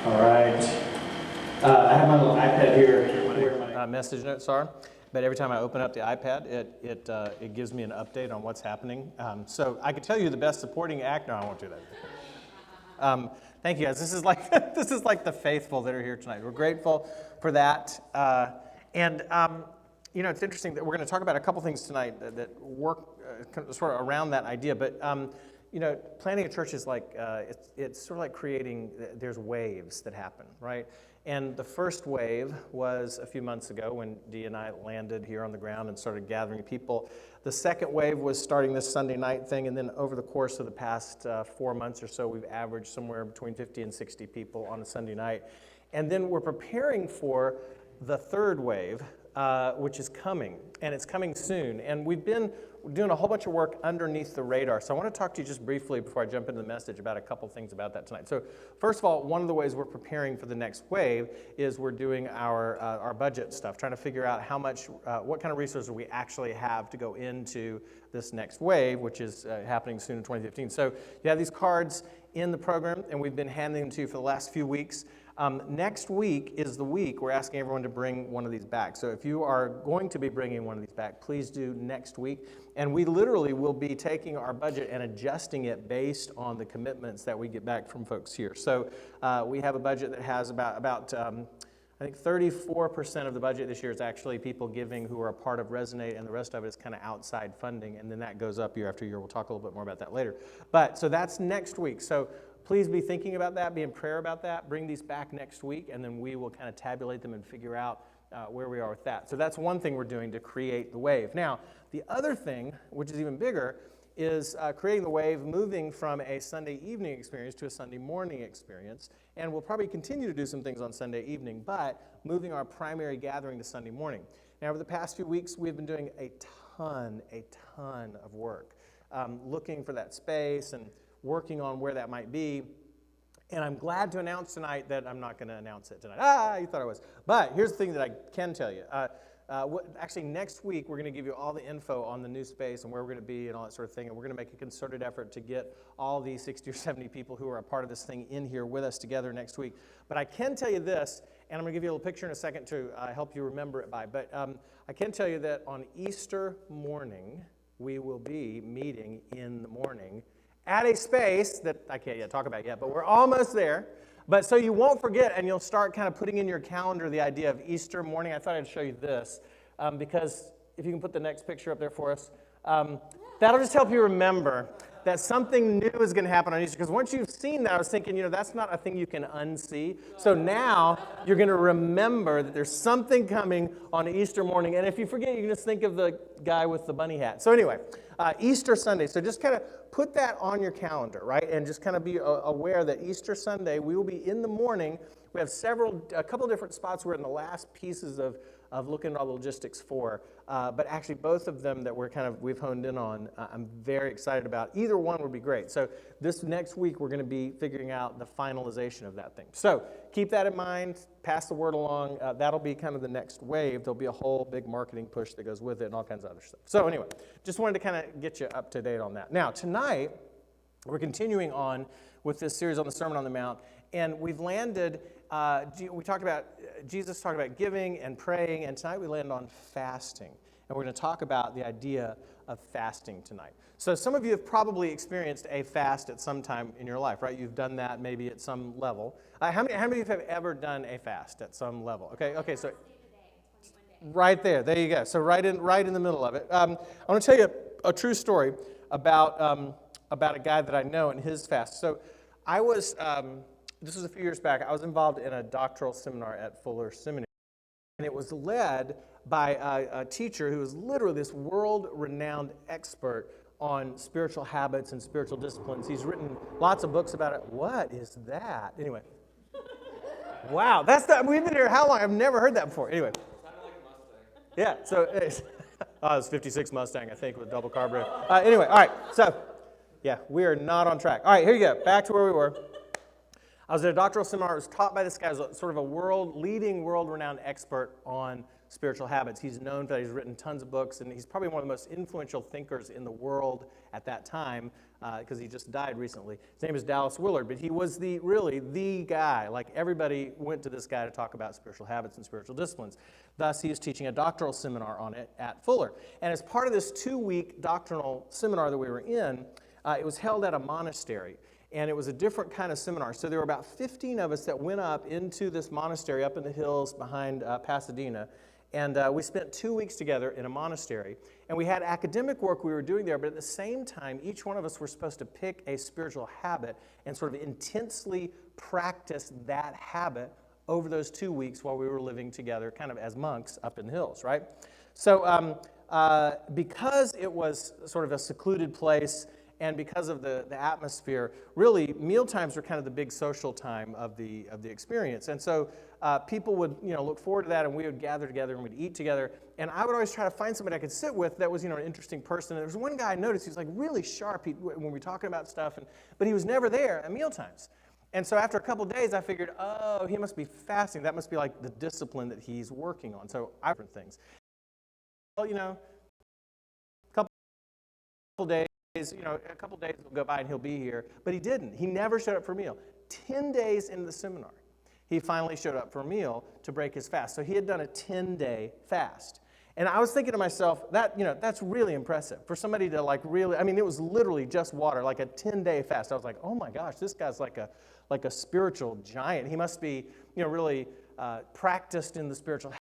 All right. I have my little iPad here where my Message notes are, but every time I open up the iPad, it gives me an update on what's happening. So I could tell you the best supporting act. No, I won't do that. Thank you guys. This is like this is like the faithful that are here tonight. We're grateful for that, and you know, it's interesting that we're going to talk about a couple things tonight that work sort of around that idea, but. You know, planting a church is like, it's sort of like creating, there's waves that happen, right? And the first wave was a few months ago when Dee and I landed here on the ground and started gathering people. The second wave was starting this Sunday night thing, and then over the course of the past 4 months or so, we've averaged somewhere between 50 and 60 people on a Sunday night. And then we're preparing for the third wave, which is coming, and it's coming soon. And we've been doing a whole bunch of work underneath the radar. So I want to talk to you just briefly before I jump into the message about a couple things about that tonight. So first of all, one of the ways we're preparing for the next wave is we're doing our budget stuff, trying to figure out how much, what kind of resources we actually have to go into this next wave, which is happening soon in 2015. So you have these cards in the program, and we've been handing them to you for the last few weeks. Next week is the week we're asking everyone to bring one of these back. So if you are going to be bringing one of these back, please do next week. And we literally will be taking our budget and adjusting it based on the commitments that we get back from folks here. So we have a budget that has about I think 34% of the budget this year is actually people giving who are a part of Resonate, and the rest of it is kind of outside funding, and then that goes up year after year. We'll talk a little bit more about that later. But so that's next week. So please be thinking about that, be in prayer about that. Bring these back next week, and then we will kind of tabulate them and figure out where we are with that. So that's one thing we're doing to create the wave. Now, the other thing, which is even bigger, is creating the wave, moving from a Sunday evening experience to a Sunday morning experience. And we'll probably continue to do some things on Sunday evening, but moving our primary gathering to Sunday morning. Now, over the past few weeks, we've been doing a ton of work, looking for that space and working on where that might be. And I'm glad to announce tonight that I'm not going to announce it tonight. You thought I was. But here's the thing that I can tell you. Actually, next week, we're going to give you all the info on the new space and where we're going to be and all that sort of thing. And we're going to make a concerted effort to get all these 60 or 70 people who are a part of this thing in here with us together next week. But I can tell you this, and I'm going to give you a little picture in a second to help you remember it by. But I can tell you that on Easter morning, we will be meeting in the morning at a space that I can't yet talk about yet, but we're almost there. But so you won't forget, and you'll start kind of putting in your calendar the idea of Easter morning. I thought I'd show you this, because if you can put the next picture up there for us, that'll just help you remember that something new is going to happen on Easter. Because once you've seen that, I was thinking, you know, that's not a thing you can unsee. So now you're going to remember that there's something coming on Easter morning. And if you forget, you can just think of the guy with the bunny hat. So anyway, Easter Sunday. So just kind of put that on your calendar, right? And just kind of be aware that Easter Sunday, we will be in the morning. We have a couple of different spots we're in the last pieces of looking at all the logistics for. But actually both of them that we've honed in on, I'm very excited about. Either one would be great. So this next week, we're going to be figuring out the finalization of that thing. So keep that in mind, pass the word along. That'll be kind of the next wave. There'll be a whole big marketing push that goes with it and all kinds of other stuff. So anyway, just wanted to kind of get you up to date on that. Now, tonight, we're continuing on with this series on the Sermon on the Mount, and we've landed, Jesus talked about giving and praying, and tonight we land on fasting. And we're going to talk about the idea of fasting tonight. So some of you have probably experienced a fast at some time in your life, right? You've done that maybe at some level. How many of you have ever done a fast at some level? Okay, so right there you go. So right in the middle of it. I want to tell you a true story about a guy that I know and his fast. So I was, this was a few years back, I was involved in a doctoral seminar at Fuller Seminary. And it was led by a teacher who was literally this world-renowned expert on spiritual habits and spiritual disciplines. He's written lots of books about it. What is that? Anyway. Wow, we've been here how long? I've never heard that before. Anyway. Sounded like a Mustang. Yeah, so it's 56 Mustang, I think, with double carburetor. Anyway, all right, so yeah, we are not on track. All right, here you go, back to where we were. I was at a doctoral seminar. I was taught by this guy who's sort of a leading world-renowned expert on spiritual habits. He's known for that. He's written tons of books, and he's probably one of the most influential thinkers in the world at that time because he just died recently. His name is Dallas Willard, but he was really the guy. Like, everybody went to this guy to talk about spiritual habits and spiritual disciplines. Thus, he was teaching a doctoral seminar on it at Fuller. And as part of this 2-week doctrinal seminar that we were in, it was held at a monastery. And it was a different kind of seminar. So there were about 15 of us that went up into this monastery up in the hills behind Pasadena. And we spent 2 weeks together in a monastery. And we had academic work we were doing there, but at the same time, each one of us were supposed to pick a spiritual habit and sort of intensely practice that habit over those 2 weeks while we were living together kind of as monks up in the hills, right? So because it was sort of a secluded place, and because of the atmosphere, really, meal times were kind of the big social time of the experience. And so people would, look forward to that, and we would gather together and we'd eat together. And I would always try to find somebody I could sit with that was, an interesting person. And there was one guy I noticed, he was like really sharp when we were talking about stuff, but he was never there at meal times. And so after a couple of days, I figured, oh, he must be fasting. That must be like the discipline that he's working on. So I different things. Well, a couple days. A couple days will go by and he'll be here, but he didn't. He never showed up for a meal. 10 days into the seminar, he finally showed up for a meal to break his fast. So he had done a 10-day fast. And I was thinking to myself, that's really impressive. For somebody to really, it was literally just water, like a 10-day fast. I was like, oh my gosh, this guy's like a spiritual giant. He must be, really practiced in the spiritual.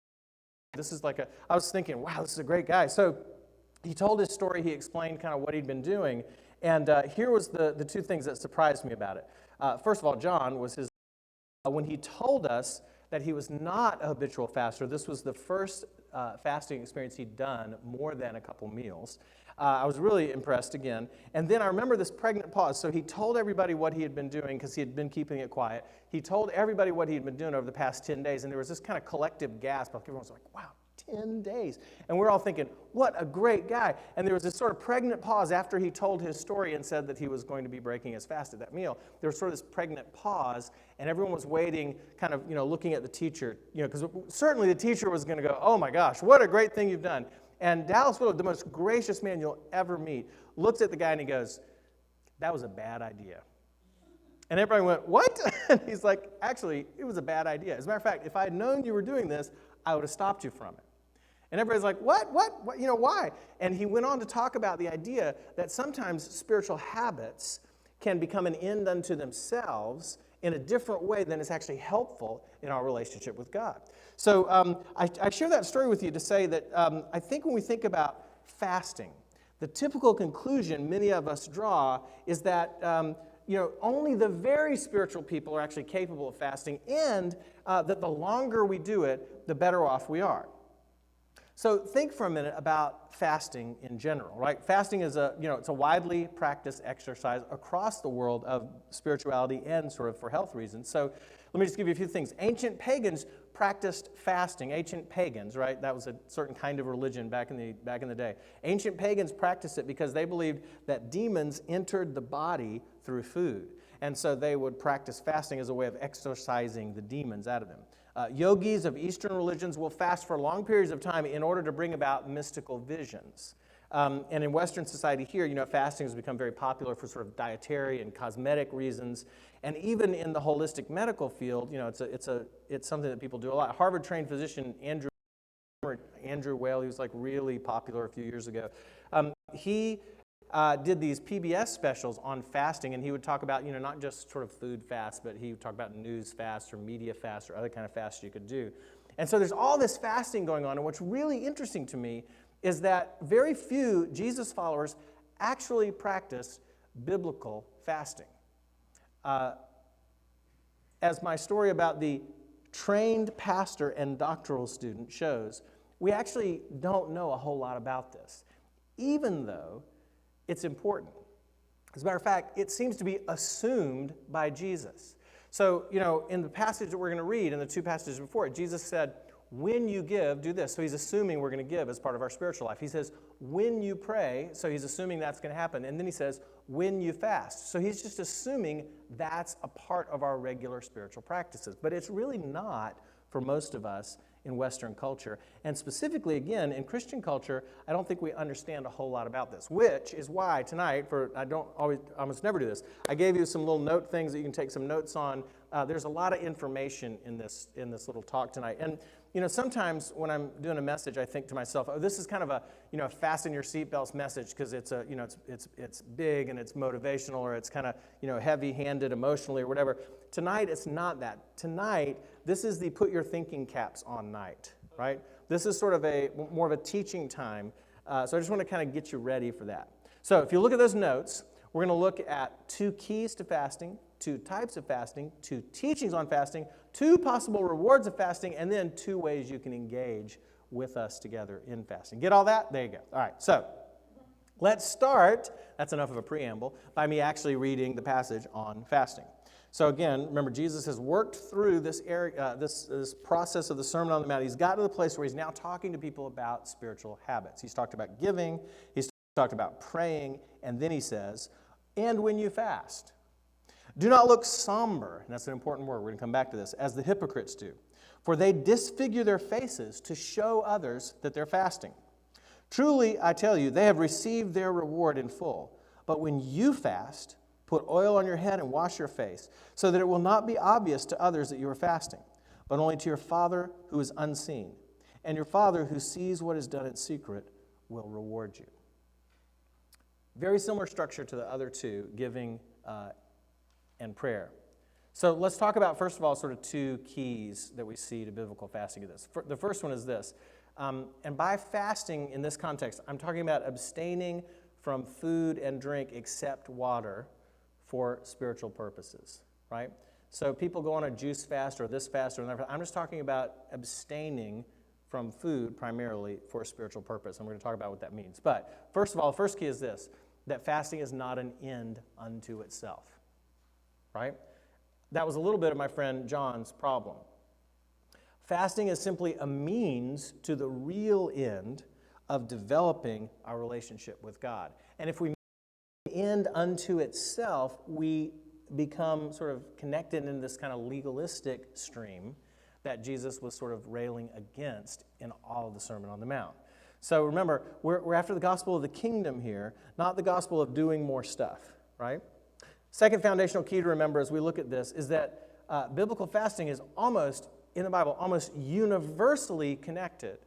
This is I was thinking, wow, this is a great guy. So he told his story, he explained kind of what he'd been doing, and here was the two things that surprised me about it. First of all, John was his, when he told us that he was not a habitual faster, this was the first fasting experience he'd done more than a couple meals. I was really impressed again. And then I remember this pregnant pause. So he told everybody what he had been doing because he had been keeping it quiet. He told everybody what he had been doing over the past 10 days, and there was this kind of collective gasp. Everyone was like, wow, 10 days. And we're all thinking, what a great guy. And there was this sort of pregnant pause after he told his story and said that he was going to be breaking his fast at that meal. There was sort of this pregnant pause, and everyone was waiting, kind of, looking at the teacher, because certainly the teacher was going to go, oh my gosh, what a great thing you've done. And Dallas Willard, the most gracious man you'll ever meet, looks at the guy and he goes, that was a bad idea. And everybody went, what? And he's like, actually, it was a bad idea. As a matter of fact, if I had known you were doing this, I would have stopped you from it. And everybody's like, what, why? And he went on to talk about the idea that sometimes spiritual habits can become an end unto themselves in a different way than is actually helpful in our relationship with God. So I share that story with you to say that I think when we think about fasting, the typical conclusion many of us draw is that only the very spiritual people are actually capable of fasting, and that the longer we do it, the better off we are. So think for a minute about fasting in general, right? Fasting is it's a widely practiced exercise across the world of spirituality and sort of for health reasons. So let me just give you a few things. Ancient pagans practiced fasting. Ancient pagans, right? That was a certain kind of religion back in the day. Ancient pagans practiced it because they believed that demons entered the body through food. And so they would practice fasting as a way of exorcising the demons out of them. Yogis of Eastern religions will fast for long periods of time in order to bring about mystical visions. And in Western society here, fasting has become very popular for sort of dietary and cosmetic reasons. And even in the holistic medical field, it's something that people do a lot. Harvard-trained physician Andrew Weil, he was really popular a few years ago. He did these PBS specials on fasting, and he would talk about, not just sort of food fast, but he would talk about news fast or media fast or other kind of fast you could do. And so there's all this fasting going on, and what's really interesting to me is that very few Jesus followers actually practice biblical fasting. As my story about the trained pastor and doctoral student shows, we actually don't know a whole lot about this, even though it's important. As a matter of fact, it seems to be assumed by Jesus. So, in the passage that we're going to read, in the two passages before it, Jesus said, when you give, do this. So he's assuming we're going to give as part of our spiritual life. He says, when you pray, so he's assuming that's going to happen. And then he says, when you fast. So he's just assuming that's a part of our regular spiritual practices. But it's really not for most of us in Western culture. And specifically, again, in Christian culture, I don't think we understand a whole lot about this, which is why tonight, I almost never do this, I gave you some little note things that you can take some notes on. There's a lot of information in this little talk tonight. And, sometimes when I'm doing a message, I think to myself, oh, this is kind of a, fasten your seatbelts message because it's it's big and it's motivational, or it's kind of, heavy-handed emotionally or whatever. Tonight, it's not that. Tonight, this is the put your thinking caps on night, right? This is sort of more of a teaching time. So I just want to kind of get you ready for that. So if you look at those notes, we're going to look at 2 keys to fasting, 2 types of fasting, 2 teachings on fasting, 2 possible rewards of fasting, and then 2 ways you can engage with us together in fasting. Get all that? There you go. All right, so let's start, that's enough of a preamble, by me actually reading the passage on fasting. So again, remember, Jesus has worked through this process of the Sermon on the Mount. He's got to the place where he's now talking to people about spiritual habits. He's talked about giving, he's talked about praying, and then he says, and when you fast, do not look somber, and that's an important word, we're going to come back to this, as the hypocrites do, for they disfigure their faces to show others that they're fasting. Truly, I tell you, they have received their reward in full. But when you fast, put oil on your head and wash your face, so that it will not be obvious to others that you are fasting, but only to your Father who is unseen. And your Father who sees what is done in secret will reward you. Very similar structure to the other 2, giving and prayer. So let's talk about, first of all, sort of 2 keys that we see to biblical fasting of this. The first one is this. And by fasting in this context, I'm talking about abstaining from food and drink except water for spiritual purposes, right? So people go on a juice fast or this fast or another. I'm just talking about abstaining from food primarily for a spiritual purpose. And we're going to talk about what that means. But first of all, the first key is this, that fasting is not an end unto itself, right? That was a little bit of my friend John's problem. Fasting is simply a means to the real end of developing our relationship with God. And if we end unto itself, we become sort of connected in this kind of legalistic stream that Jesus was sort of railing against in all of the Sermon on the Mount. So remember, we're after the gospel of the kingdom here, not the gospel of doing more stuff, right? Second foundational key to remember as we look at this is that biblical fasting is almost, in the Bible, almost universally connected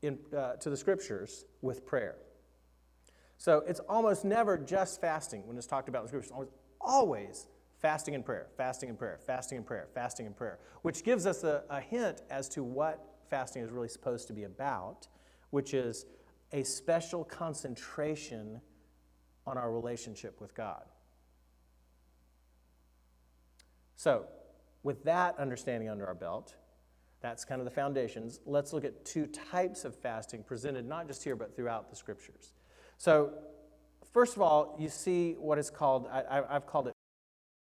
to the scriptures with prayer. So it's almost never just fasting when it's talked about in the scriptures. It's always fasting and prayer, fasting and prayer, fasting and prayer, fasting and prayer, which gives us a hint as to what fasting is really supposed to be about, which is a special concentration on our relationship with God. So, with that understanding under our belt, that's kind of the foundations. Let's look at 2 types of fasting presented not just here but throughout the scriptures. So, first of all, you see what is called, I've called it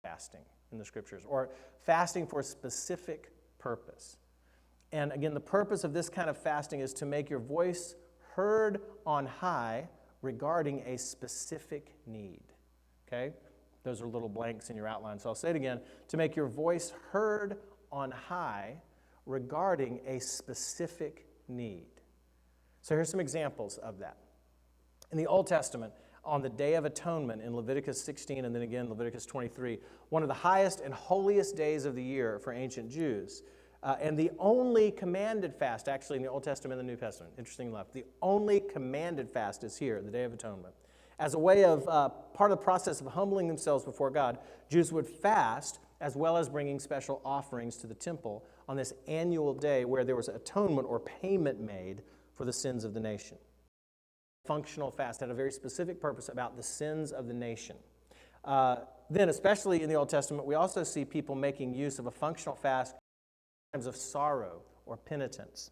fasting in the scriptures, or fasting for a specific purpose. And again, the purpose of this kind of fasting is to make your voice heard on high regarding a specific need. Okay? Those are little blanks in your outline. So I'll say it again. To make your voice heard on high regarding a specific need. So here's some examples of that. In the Old Testament, on the Day of Atonement in Leviticus 16 and then again Leviticus 23, one of the highest and holiest days of the year for ancient Jews, and the only commanded fast, actually in the Old Testament and the New Testament, interesting enough, the only commanded fast is here, the Day of Atonement. As a way of part of the process of humbling themselves before God, Jews would fast as well as bringing special offerings to the temple on this annual day where there was atonement or payment made for the sins of the nation. Functional fast had a very specific purpose about the sins of the nation. Then, especially in the Old Testament, we also see people making use of a functional fast in times of sorrow or penitence.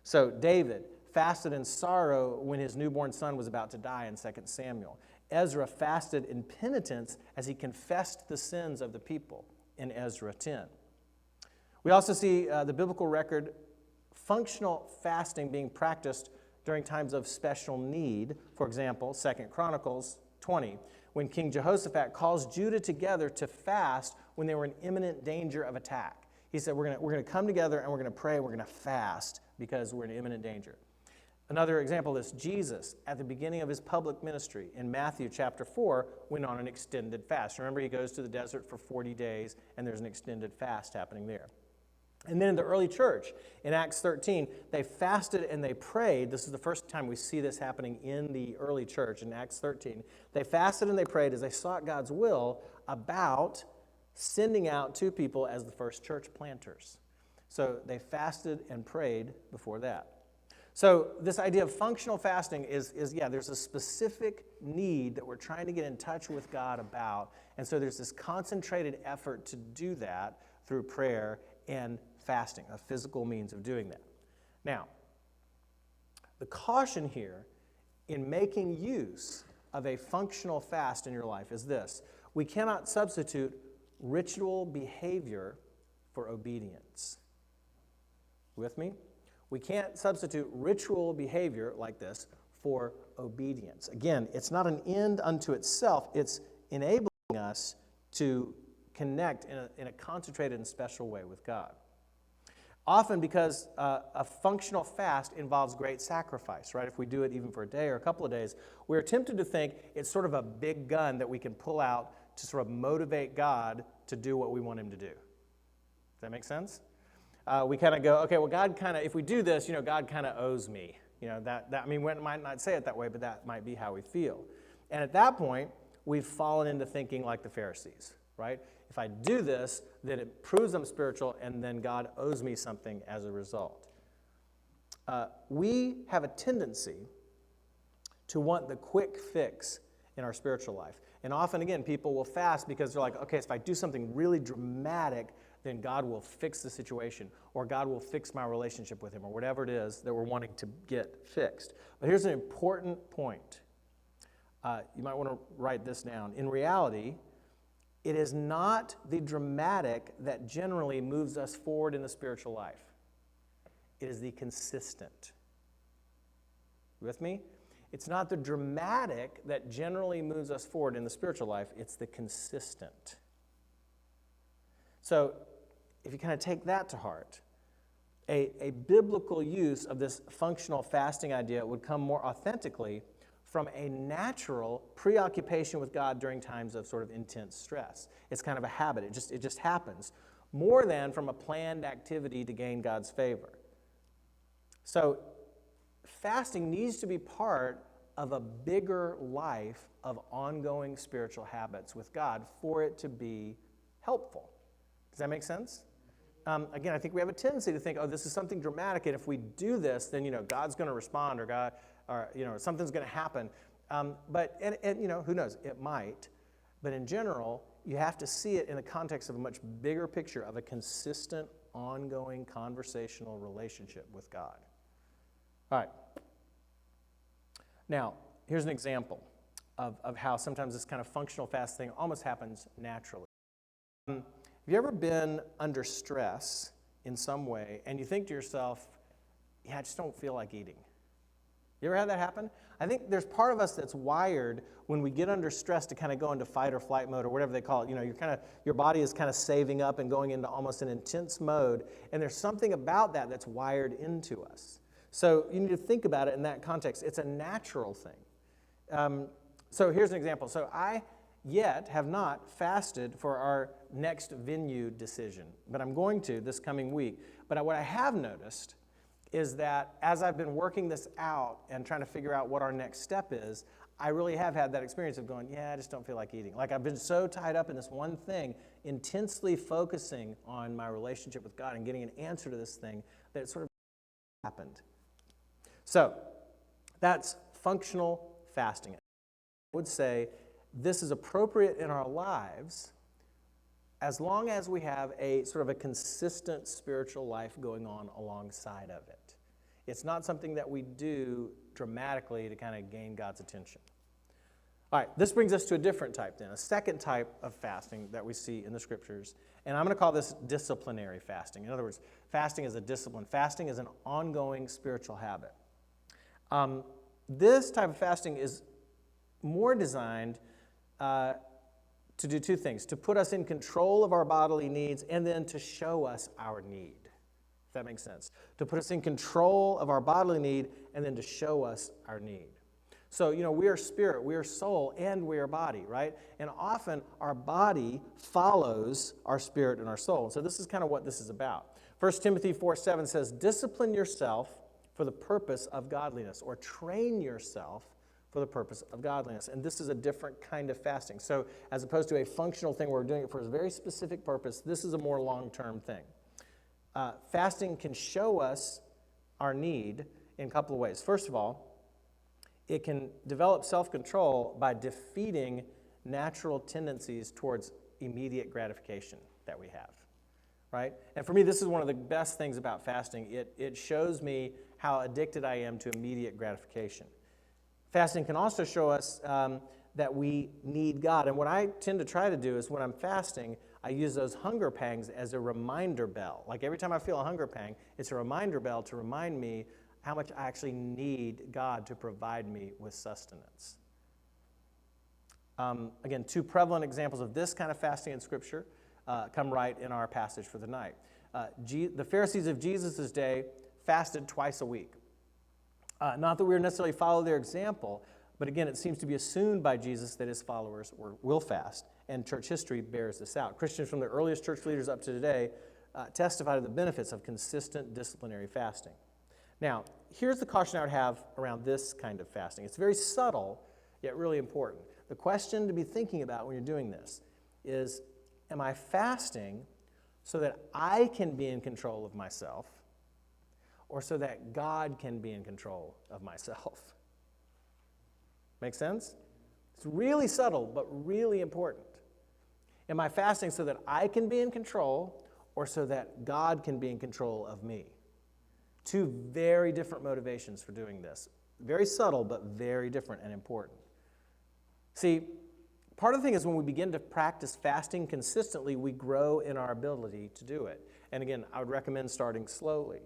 So David fasted in sorrow when his newborn son was about to die in 2 Samuel. Ezra fasted in penitence as he confessed the sins of the people in Ezra 10. We also see the biblical record functional fasting being practiced during times of special need. For example, 2 Chronicles 20, when King Jehoshaphat calls Judah together to fast when they were in imminent danger of attack. He said, we're going to come together and we're going to pray, we're going to fast because we're in imminent danger. Another example is Jesus, at the beginning of his public ministry, in Matthew chapter 4, went on an extended fast. Remember, he goes to the desert for 40 days, and there's an extended fast happening there. And then in the early church, in Acts 13, they fasted and they prayed. This is the first time we see this happening in the early church, in Acts 13. They fasted and they prayed as they sought God's will about sending out two people as the first church planters. So they fasted and prayed before that. So this idea of functional fasting is there's a specific need that we're trying to get in touch with God about. And so there's this concentrated effort to do that through prayer and fasting, a physical means of doing that. Now, the caution here in making use of a functional fast in your life is this: we cannot substitute ritual behavior for obedience. With me? We can't substitute ritual behavior like this for obedience. Again, it's not an end unto itself. It's enabling us to connect in a concentrated and special way with God. Often because a functional fast involves great sacrifice, right? If we do it even for a day or a couple of days, we're tempted to think it's sort of a big gun that we can pull out to sort of motivate God to do what we want him to do. Does that make sense? We kind of go, okay, well, God kind of, if we do this, God kind of owes me. We might not say it that way, but that might be how we feel. And at that point, we've fallen into thinking like the Pharisees, right? If I do this, then it proves I'm spiritual, and then God owes me something as a result. We have a tendency to want the quick fix in our spiritual life. And often, again, people will fast because they're like, okay, if I do something really dramatic, then God will fix the situation, or God will fix my relationship with him, or whatever it is that we're wanting to get fixed. But here's an important point. You might want to write this down. In reality, it is not the dramatic that generally moves us forward in the spiritual life. It is the consistent. You with me? It's not the dramatic that generally moves us forward in the spiritual life. It's the consistent. So, if you kind of take that to heart, a biblical use of this functional fasting idea would come more authentically from a natural preoccupation with God during times of sort of intense stress. It's kind of a habit. It just happens, more than from a planned activity to gain God's favor. So fasting needs to be part of a bigger life of ongoing spiritual habits with God for it to be helpful. Does that make sense? Again, I think we have a tendency to think, oh, this is something dramatic, and if we do this, then God's going to respond, or something's going to happen. But who knows? It might. But in general, you have to see it in the context of a much bigger picture of a consistent, ongoing conversational relationship with God. All right. Now, here's an example of how sometimes this kind of functional fasting almost happens naturally. Have you ever been under stress in some way and you think to yourself, I just don't feel like eating? You ever had that happen? I think there's part of us that's wired when we get under stress to kind of go into fight or flight mode or whatever they call it. Your body is kind of saving up and going into almost an intense mode, and there's something about that that's wired into us. So you need to think about it in that context. It's a natural thing. So here's an example. So I yet have not fasted for our next venue decision, but I'm going to this coming week. But what I have noticed is that as I've been working this out and trying to figure out what our next step is, I really have had that experience of going, I just don't feel like eating. Like I've been so tied up in this one thing, intensely focusing on my relationship with God and getting an answer to this thing, that it sort of happened. So that's functional fasting. I would say this is appropriate in our lives as long as we have a sort of a consistent spiritual life going on alongside of it. It's not something that we do dramatically to kind of gain God's attention. All right, this brings us to a different type then, a second type of fasting that we see in the scriptures. And I'm going to call this disciplinary fasting. In other words, fasting is a discipline. Fasting is an ongoing spiritual habit. This type of fasting is more designed to do two things: to put us in control of our bodily needs, and then to show us our need. If that makes sense. To put us in control of our bodily need, and then to show us our need. So, we are spirit, we are soul, and we are body, right? And often our body follows our spirit and our soul. And so this is kind of what this is about. 1 Timothy 4:7 says, discipline yourself for the purpose of godliness, or train yourself for the purpose of godliness. And this is a different kind of fasting. So as opposed to a functional thing where we're doing it for a very specific purpose, this is a more long-term thing. Fasting can show us our need in a couple of ways. First of all, it can develop self-control by defeating natural tendencies towards immediate gratification that we have, right? And for me, this is one of the best things about fasting. It shows me how addicted I am to immediate gratification. Fasting can also show us that we need God. And what I tend to try to do is when I'm fasting, I use those hunger pangs as a reminder bell. Like every time I feel a hunger pang, it's a reminder bell to remind me how much I actually need God to provide me with sustenance. Again, two prevalent examples of this kind of fasting in Scripture come right in our passage for the night. The Pharisees of Jesus' day fasted twice a week. Not that we necessarily follow their example, but again, it seems to be assumed by Jesus that his followers will fast, and church history bears this out. Christians from the earliest church leaders up to today testify to the benefits of consistent disciplinary fasting. Now, here's the caution I would have around this kind of fasting. It's very subtle, yet really important. The question to be thinking about when you're doing this is, am I fasting so that I can be in control of myself, or so that God can be in control of myself? Make sense? It's really subtle, but really important. Am I fasting so that I can be in control, or so that God can be in control of me? Two very different motivations for doing this. Very subtle, but very different and important. See, part of the thing is when we begin to practice fasting consistently, we grow in our ability to do it. And again, I would recommend starting slowly.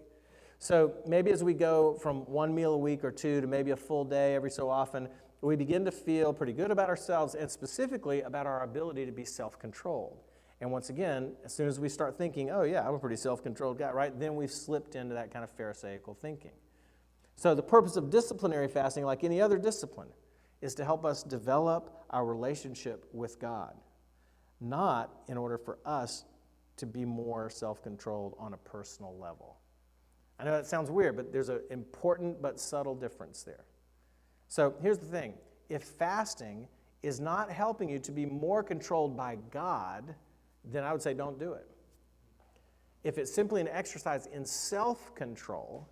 So maybe as we go from one meal a week or two to maybe a full day every so often, we begin to feel pretty good about ourselves and specifically about our ability to be self-controlled. And once again, as soon as we start thinking, oh yeah, I'm a pretty self-controlled guy, right? Then we've slipped into that kind of Pharisaical thinking. So the purpose of disciplinary fasting, like any other discipline, is to help us develop our relationship with God, not in order for us to be more self-controlled on a personal level. I know that sounds weird, but there's an important but subtle difference there. So here's the thing. If fasting is not helping you to be more controlled by God, then I would say don't do it. If it's simply an exercise in self-control,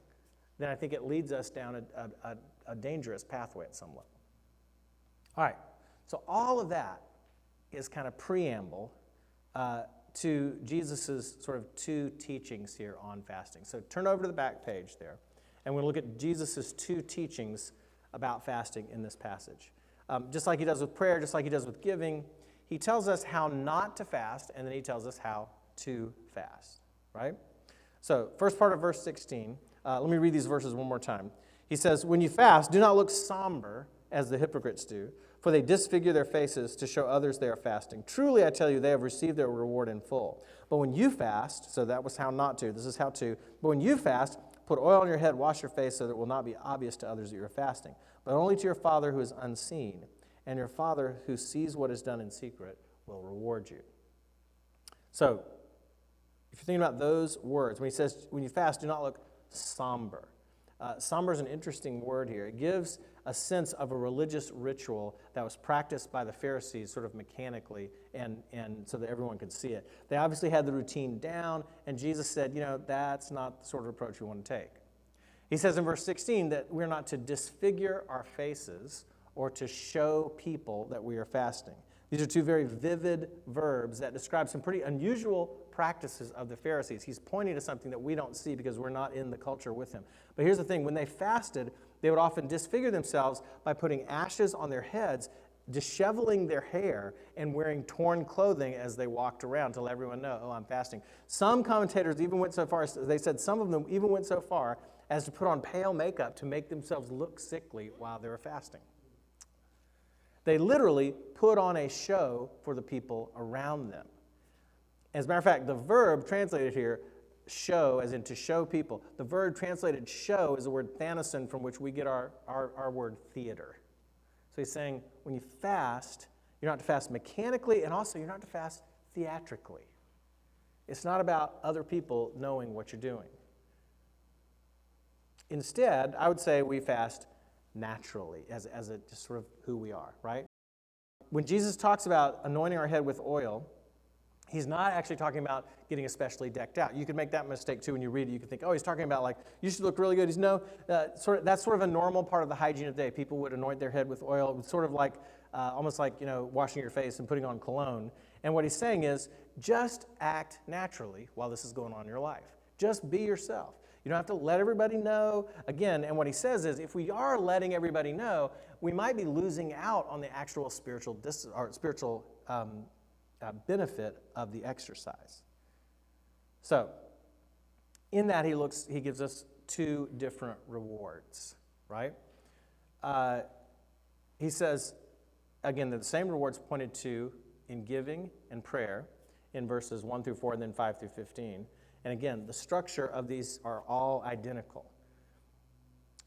then I think it leads us down a dangerous pathway at some level. All right, so all of that is kind of preamble to Jesus' sort of two teachings here on fasting. So turn over to the back page there, and we'll look at Jesus' two teachings about fasting in this passage. Just like he does with prayer, just like he does with giving, he tells us how not to fast, and then he tells us how to fast, right? So first part of verse 16, let me read these verses one more time. He says, when you fast, do not look somber as the hypocrites do, for they disfigure their faces to show others they are fasting. Truly, I tell you, they have received their reward in full. But when you fast, so that was how not to, this is how to, but when you fast, put oil on your head, wash your face so that it will not be obvious to others that you are fasting, but only to your Father who is unseen. And your Father who sees what is done in secret will reward you. So, if you're thinking about those words, when he says, when you fast, do not look somber. Somber is an interesting word here. It gives a sense of a religious ritual that was practiced by the Pharisees sort of mechanically and so that everyone could see it. They obviously had the routine down, and Jesus said, that's not the sort of approach we want to take. He says in verse 16 that we're not to disfigure our faces or to show people that we are fasting. These are two very vivid verbs that describe some pretty unusual practices of the Pharisees. He's pointing to something that we don't see because we're not in the culture with him. But here's the thing. When they fasted, they would often disfigure themselves by putting ashes on their heads, disheveling their hair, and wearing torn clothing as they walked around to let everyone know, oh, I'm fasting. Some commentators even went so far as, they said some of them even went so far as to put on pale makeup to make themselves look sickly while they were fasting. They literally put on a show for the people around them. As a matter of fact, the verb translated here, show, as in to show people, the verb translated show is the word thanasin, from which we get our word theater. So he's saying when you fast, you're not to fast mechanically, and also you're not to fast theatrically. It's not about other people knowing what you're doing. Instead, I would say we fast naturally, as a just sort of who we are, right? When Jesus talks about anointing our head with oil, he's not actually talking about getting especially decked out. You can make that mistake too when you read it. You can think, oh, he's talking about like, you should look really good. He's no, that's sort of a normal part of the hygiene of the day. People would anoint their head with oil. It's sort of like, almost like, washing your face and putting on cologne. And what he's saying is, just act naturally while this is going on in your life. Just be yourself. You don't have to let everybody know. Again, and what he says is, if we are letting everybody know, we might be losing out on the actual spiritual benefit of the exercise. So, in that he gives us two different rewards, right? He says, again, that the same rewards pointed to in giving and prayer in verses 1 through 4 and then 5 through 15. And again, the structure of these are all identical.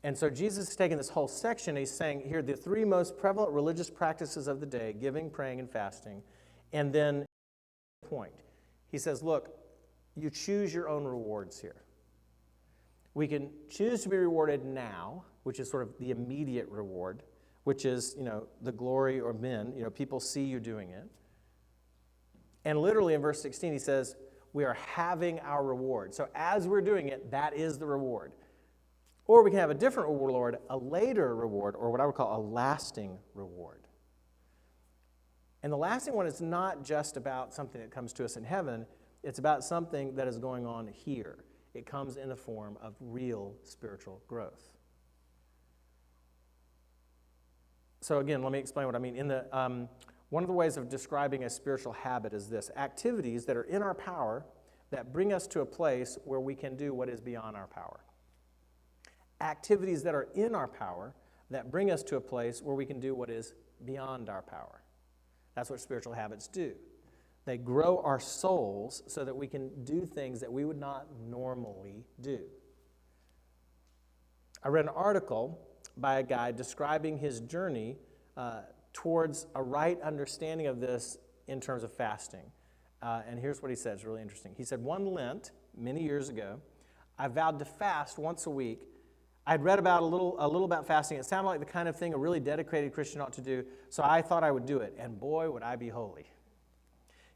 And so Jesus is taking this whole section, and he's saying here the three most prevalent religious practices of the day, giving, praying, and fasting. And then, point. He says, look, you choose your own rewards here. We can choose to be rewarded now, which is sort of the immediate reward, which is, the glory or men, people see you doing it. And literally in verse 16, he says, we are having our reward. So as we're doing it, that is the reward. Or we can have a different reward, a later reward, or what I would call a lasting reward. And the lasting one is not just about something that comes to us in heaven. It's about something that is going on here. It comes in the form of real spiritual growth. So again, let me explain what I mean. One of the ways of describing a spiritual habit is this: activities that are in our power that bring us to a place where we can do what is beyond our power. Activities that are in our power that bring us to a place where we can do what is beyond our power. That's what spiritual habits do. They grow our souls so that we can do things that we would not normally do. I read an article by a guy describing his journey towards a right understanding of this in terms of fasting. And here's what he said. It's really interesting. He said, one Lent, many years ago, I vowed to fast once a week. I'd read about a little about fasting. It sounded like the kind of thing a really dedicated Christian ought to do, so I thought I would do it. And boy, would I be holy.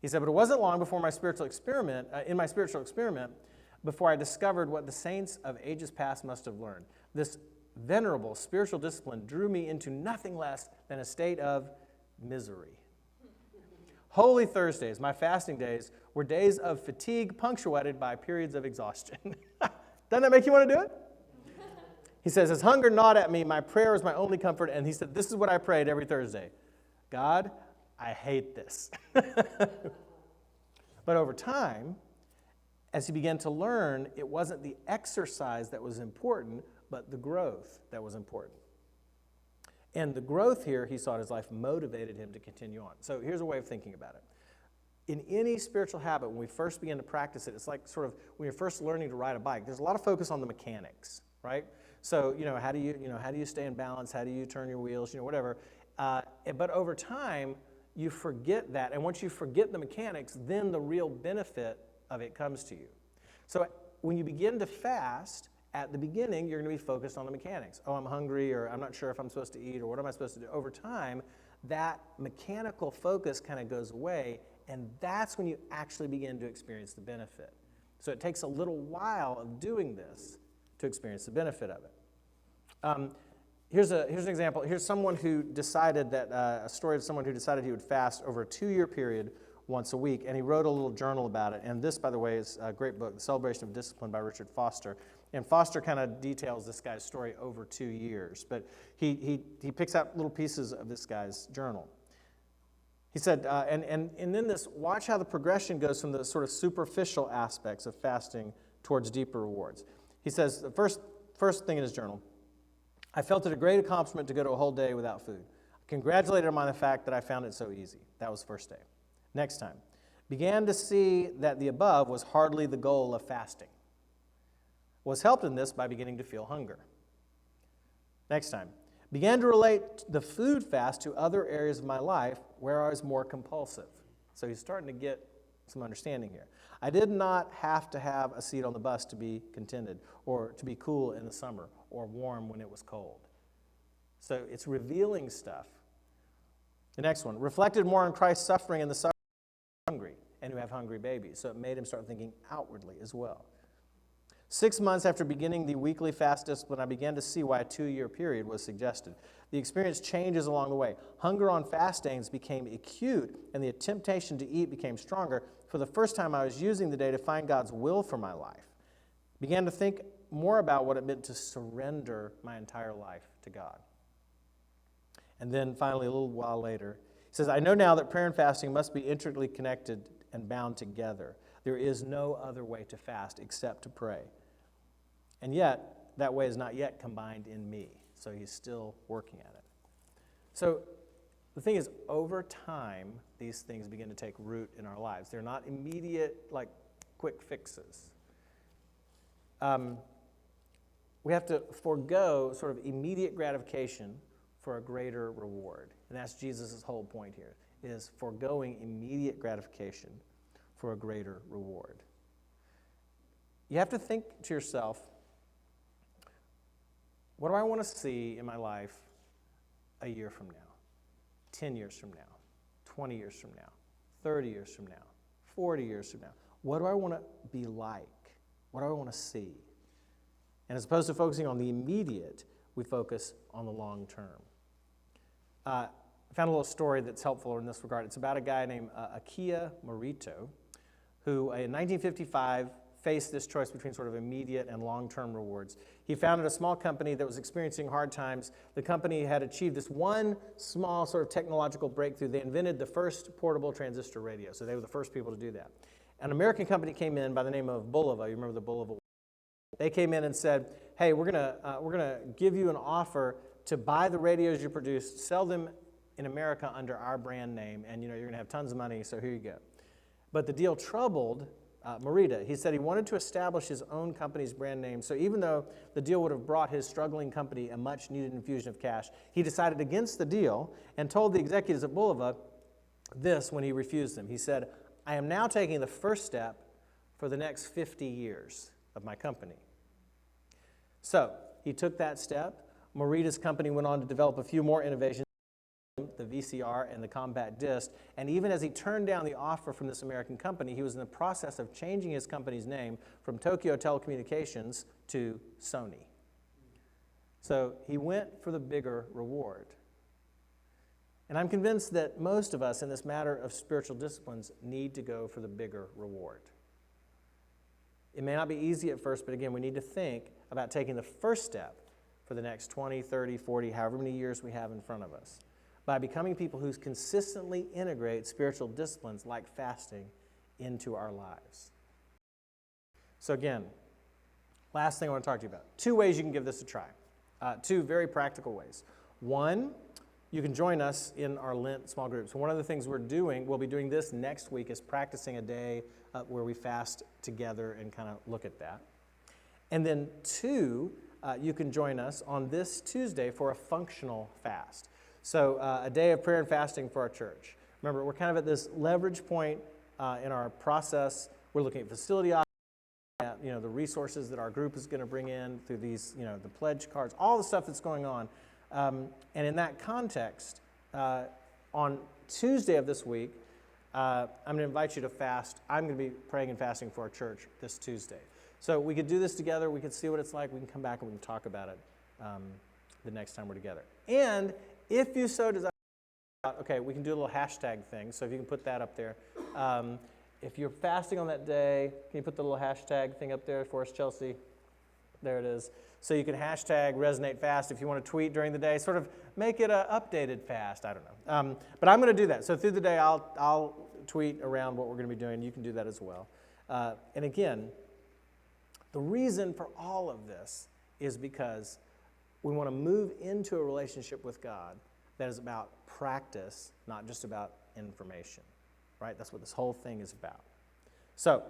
He said, but it wasn't long before in my spiritual experiment, before I discovered what the saints of ages past must have learned. This venerable spiritual discipline drew me into nothing less than a state of misery. Holy Thursdays, my fasting days, were days of fatigue punctuated by periods of exhaustion. Doesn't that make you want to do it? He says, as hunger gnawed at me, my prayer was my only comfort. And he said, this is what I prayed every Thursday. God, I hate this. But over time, as he began to learn, it wasn't the exercise that was important, but the growth that was important. And the growth here, he saw in his life, motivated him to continue on. So here's a way of thinking about it. In any spiritual habit, when we first begin to practice it, it's like sort of when you're first learning to ride a bike, there's a lot of focus on the mechanics, right? So, how do you stay in balance? How do you turn your wheels? Whatever. But over time, you forget that. And once you forget the mechanics, then the real benefit of it comes to you. So when you begin to fast, at the beginning, you're going to be focused on the mechanics. Oh, I'm hungry, or I'm not sure if I'm supposed to eat, or what am I supposed to do? Over time, that mechanical focus kind of goes away, and that's when you actually begin to experience the benefit. So it takes a little while of doing this to experience the benefit of it. Here's an example. Here's someone who decided that, a story of someone who decided he would fast over a 2-year period once a week, and he wrote a little journal about it. And this, by the way, is a great book, The Celebration of Discipline by Richard Foster. And Foster kind of details this guy's story over 2 years, but he picks out little pieces of this guy's journal. He said, and then watch how the progression goes from the sort of superficial aspects of fasting towards deeper rewards. He says, the first thing in his journal, I felt it a great accomplishment to go to a whole day without food. I Congratulated him on the fact that I found it so easy. That was first day. Next time. Began to see that the above was hardly the goal of fasting. Was helped in this by beginning to feel hunger. Next time. Began to relate the food fast to other areas of my life where I was more compulsive. So he's starting to get some understanding here. I did not have to have a seat on the bus to be contented, or to be cool in the summer, or warm when it was cold. So it's revealing stuff. The next one, reflected more on Christ's suffering and the suffering of the hungry, and who have hungry babies. So it made him start thinking outwardly as well. 6 months after beginning the weekly fast discipline, I began to see why a 2-year period was suggested. The experience changes along the way. Hunger on fast days became acute, and the temptation to eat became stronger. For the first time, I was using the day to find God's will for my life. Began to think more about what it meant to surrender my entire life to God. And then finally, a little while later, he says, I know now that prayer and fasting must be intricately connected and bound together. There is no other way to fast except to pray. And yet, that way is not yet combined in me. So he's still working at it. So the thing is, over time, these things begin to take root in our lives. They're not immediate, like quick fixes. We have to forego sort of immediate gratification for a greater reward. And that's Jesus' whole point here, is foregoing immediate gratification for a greater reward. You have to think to yourself, what do I want to see in my life a year from now, 10 years from now, 20 years from now, 30 years from now, 40 years from now? What do I want to be like? What do I want to see? And as opposed to focusing on the immediate, we focus on the long term. I found a little story that's helpful in this regard. It's about a guy named Akio Morita, who in 1955 faced this choice between sort of immediate and long-term rewards. He founded a small company that was experiencing hard times. The company had achieved this one small sort of technological breakthrough. They invented the first portable transistor radio, so they were the first people to do that. An American company came in by the name of Bulova. You remember the Bulova? They came in and said, hey, we're gonna give you an offer to buy the radios you produce, sell them in America under our brand name, and you're gonna have tons of money, so here you go. But the deal troubled Morita. He said he wanted to establish his own company's brand name, so even though the deal would have brought his struggling company a much-needed infusion of cash, he decided against the deal and told the executives at Bulova this when he refused them. He said, I am now taking the first step for the next 50 years of my company. So he took that step. Morita's company went on to develop a few more innovations, the VCR and the compact disc, and even as he turned down the offer from this American company, he was in the process of changing his company's name from Tokyo Telecommunications to Sony. So he went for the bigger reward. And I'm convinced that most of us in this matter of spiritual disciplines need to go for the bigger reward. It may not be easy at first, but again, we need to think about taking the first step for the next 20, 30, 40, however many years we have in front of us, by becoming people who consistently integrate spiritual disciplines like fasting into our lives. So again, last thing I want to talk to you about. 2 ways you can give this a try. 2 very practical ways. One, you can join us in our Lent small groups. One of the things we'll be doing this next week, is practicing a day where we fast together and kind of look at that. And then 2, you can join us on this Tuesday for a functional fast. So a day of prayer and fasting for our church. Remember, we're kind of at this leverage point in our process. We're looking at facility options, at, the resources that our group is going to bring in through these, the pledge cards, all the stuff that's going on. And in that context, on Tuesday of this week, I'm going to invite you to fast. I'm going to be praying and fasting for our church this Tuesday. So we could do this together. We could see what it's like. We can come back and we can talk about it the next time we're together. And if you so desire, okay, we can do a little hashtag thing. So if you can put that up there. If you're fasting on that day, can you put the little hashtag thing up there for us, Chelsea? There it is. So you can hashtag Resonate Fast if you want to tweet during the day. Sort of make it an updated fast. I don't know. But I'm going to do that. So through the day, I'll tweet around what we're going to be doing. You can do that as well. And again, the reason for all of this is because we want to move into a relationship with God that is about practice, not just about information, right? That's what this whole thing is about. So,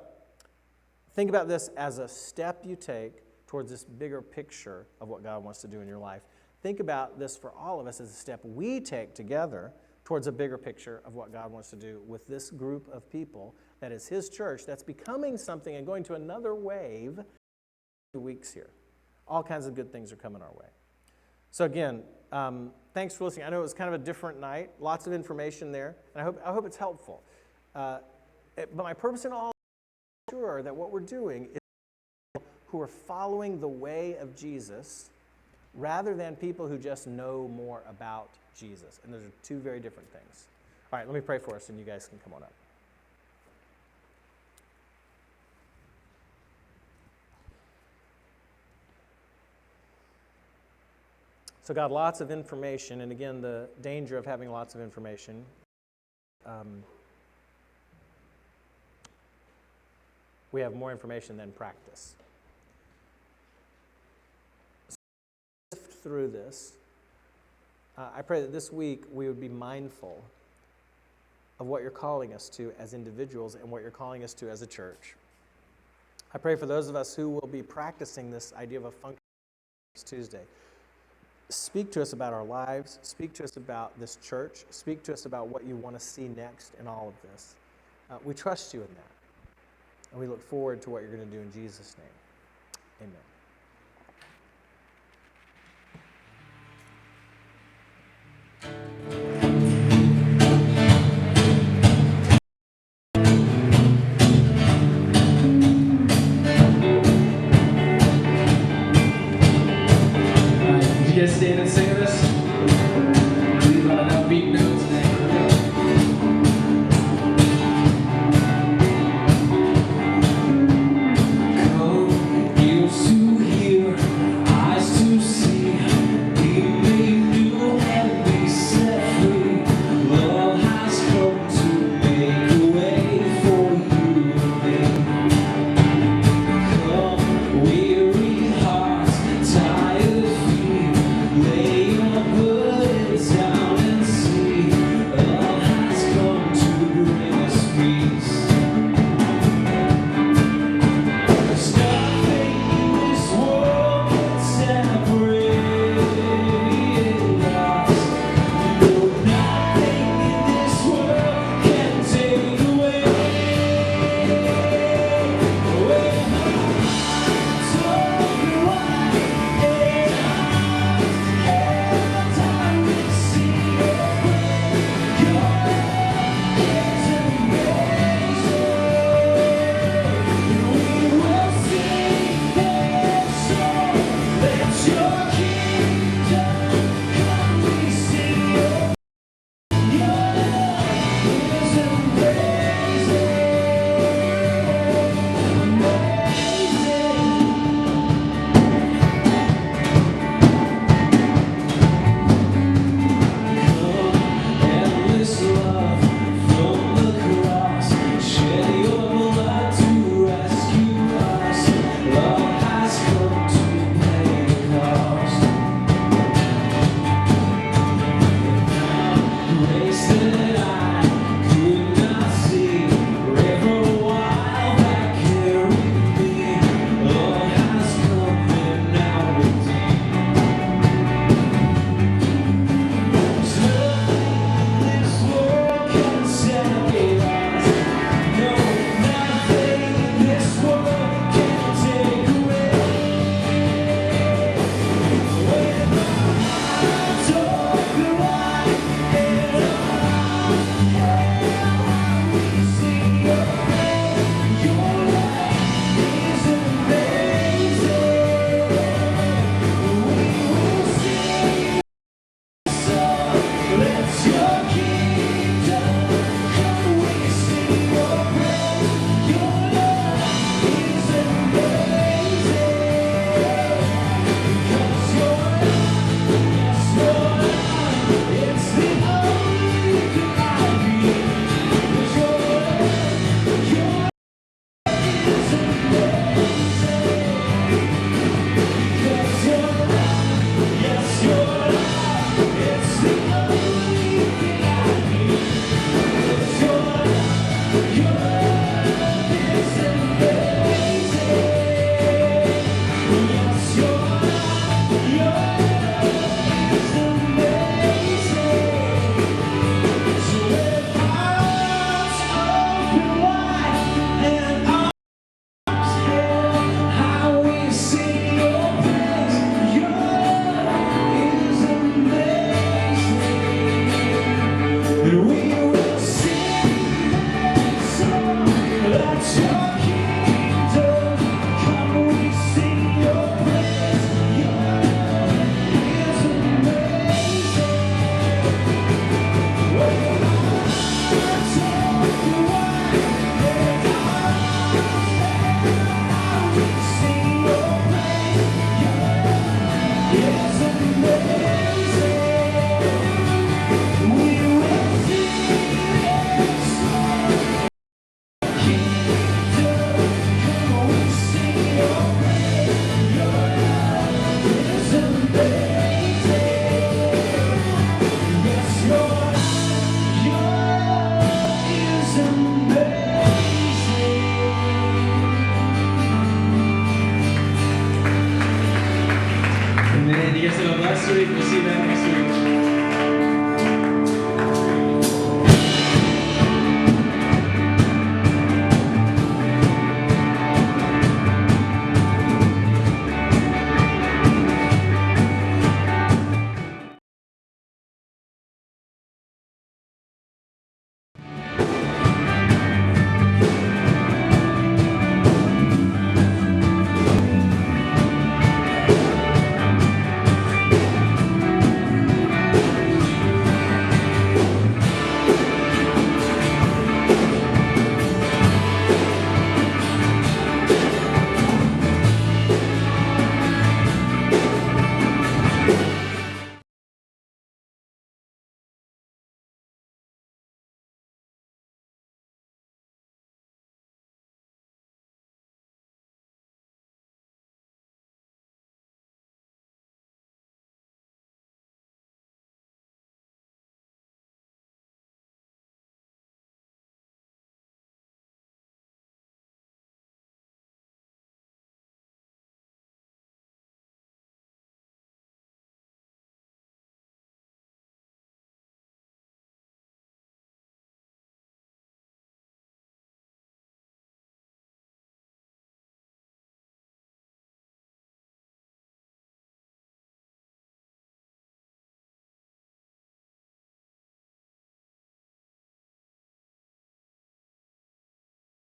think about this as a step you take towards this bigger picture of what God wants to do in your life. Think about this for all of us as a step we take together towards a bigger picture of what God wants to do with this group of people that is His church that's becoming something and going to another wave in 2 weeks here. All kinds of good things are coming our way. So again, thanks for listening. I know it was kind of a different night, lots of information there, and I hope it's helpful. But my purpose in all is to ensure that what we're doing is people who are following the way of Jesus rather than people who just know more about Jesus. And those are two very different things. All right, let me pray for us, and you guys can come on up. So God, lots of information, and again, the danger of having lots of information. We have more information than practice. So sift through this. I pray that this week we would be mindful of what you're calling us to as individuals and what you're calling us to as a church. I pray for those of us who will be practicing this idea of a function next Tuesday. Speak to us about our lives. Speak to us about this church. Speak to us about what you want to see next in all of this. We trust you in that. And we look forward to what you're going to do in Jesus' name. Amen. You guys stand and sing this? Leave on an upbeat note today. Come, ears to hear, eyes to see. Be made new and be set free. Love has come to make a way for you and me. Come, weary hearts, tired feet. Lay your And then you guys have a blessed week. We'll see you back next week.